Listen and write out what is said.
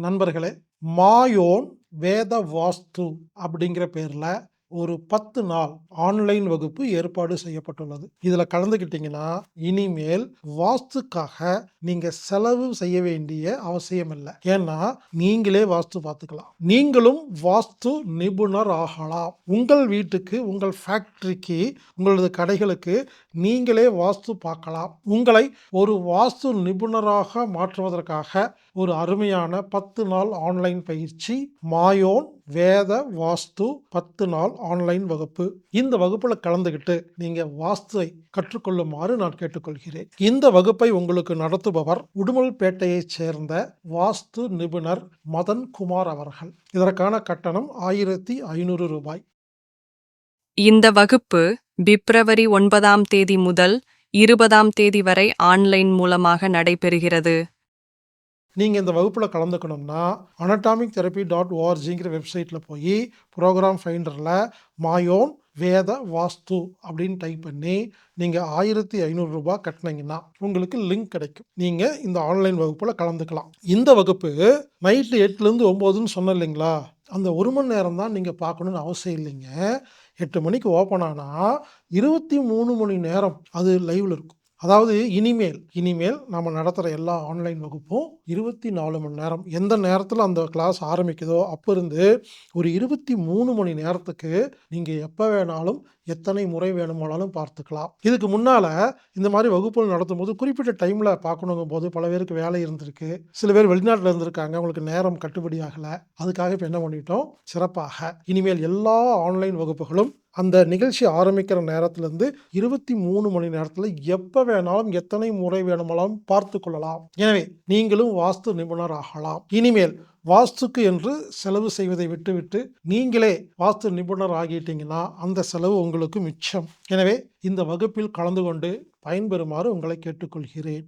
நண்பர்களே, மாயோன் வேத வாஸ்து அப்படிங்கிற பேர்ல ஒரு 10 நாள் ஆன்லைன் வகுப்பு ஏற்பாடு செய்யப்பட்டுள்ளது. இதுல கலந்துக்கிட்டீங்கன்னா இனிமேல் வாஸ்துக்காக நீங்க செலவு செய்ய வேண்டிய அவசியம் இல்லை. ஏன்னா நீங்களே வாஸ்து பார்த்துக்கலாம். நீங்களும் வாஸ்து நிபுணர் ஆகலாம். உங்கள் வீட்டுக்கு, உங்கள் ஃபேக்டரிக்கு, உங்களது கடைகளுக்கு நீங்களே வாஸ்து பார்க்கலாம். உங்களை ஒரு வாஸ்து நிபுணராக மாற்றுவதற்காக ஒரு அருமையான 10 நாள் ஆன்லைன் பயிற்சி மாயோன் வேத வாஸ்து 10 நாள் ஆன்லைன் வகுப்பு. இந்த வகுப்புல கலந்துகிட்டு நீங்க வாஸ்துவை கற்றுக்கொள்ளுமாறு நான் கேட்டுக்கொள்கிறேன். இந்த வகுப்பை உங்களுக்கு நடத்துபவர் உடுமல்பேட்டையைச் சேர்ந்த வாஸ்து நிபுணர் மதன் குமார் அவர்கள். இதற்கான கட்டணம் 1500 ரூபாய். இந்த வகுப்பு பிப்ரவரி 9 முதல் 20 வரை ஆன்லைன் மூலமாக நடைபெறுகிறது. நீங்கள் இந்த வகுப்பில் கலந்துக்கணும்னா anatomictherapy.orgங்கிற வெப்சைட்டில் போய் ப்ரோக்ராம் ஃபைண்டரில் மாயோன் வேத வாஸ்து அப்படின்னு டைப் பண்ணி நீங்கள் 1500 ரூபாய் கட்டினீங்கன்னா உங்களுக்கு லிங்க் கிடைக்கும். நீங்கள் இந்த ஆன்லைன் வகுப்பில் கலந்துக்கலாம். இந்த வகுப்பு நைட்டு 8லேருந்து 9ன்னு சொன்னேன் இல்லைங்களா? அந்த 1 மணி நேரம் தான் நீங்கள் பார்க்கணுன்னு அவசியம் இல்லைங்க. 8 மணிக்கு ஓப்பன் ஆனால் 23 மணி நேரம் அது லைவில் இருக்கும். அதாவது இனிமேல் நம்ம நடத்துகிற எல்லா ஆன்லைன் வகுப்பும் 24 மணி நேரம். எந்த நேரத்தில் அந்த கிளாஸ் ஆரம்பிக்குதோ அப்போ இருந்து ஒரு 23 மணி நேரத்துக்கு நீங்கள் எப்போ வேணாலும் எத்தனை முறை வேணுமானாலும் பார்த்துக்கலாம். இதுக்கு முன்னால் இந்த மாதிரி வகுப்புகள் நடத்தும் போது குறிப்பிட்ட டைமில் பார்க்கணுங்கும் போது பல பேருக்கு வேலை இருந்திருக்கு. சில பேர் வெளிநாட்டில் இருந்திருக்காங்க, அவங்களுக்கு நேரம் கட்டுப்படி ஆகலை. அதுக்காக இப்போ என்ன பண்ணிட்டோம், சிறப்பாக இனிமேல் எல்லா ஆன்லைன் வகுப்புகளும் அந்த நிகழ்ச்சி ஆரம்பிக்கிற நேரத்திலிருந்து 23 மணி நேரத்தில் எப்போ வேணாலும் எத்தனை முறை வேணுமானாலும் பார்த்து கொள்ளலாம். எனவே நீங்களும் வாஸ்து நிபுணர் ஆகலாம். இனிமேல் வாஸ்துக்கு என்று செலவு செய்வதை விட்டுவிட்டு நீங்களே வாஸ்து நிபுணர் ஆகிட்டீங்கன்னா அந்த செலவு உங்களுக்கு மிச்சம். எனவே இந்த வகுப்பில் கலந்து கொண்டு பயன்பெறுமாறு உங்களை கேட்டுக்கொள்கிறேன்.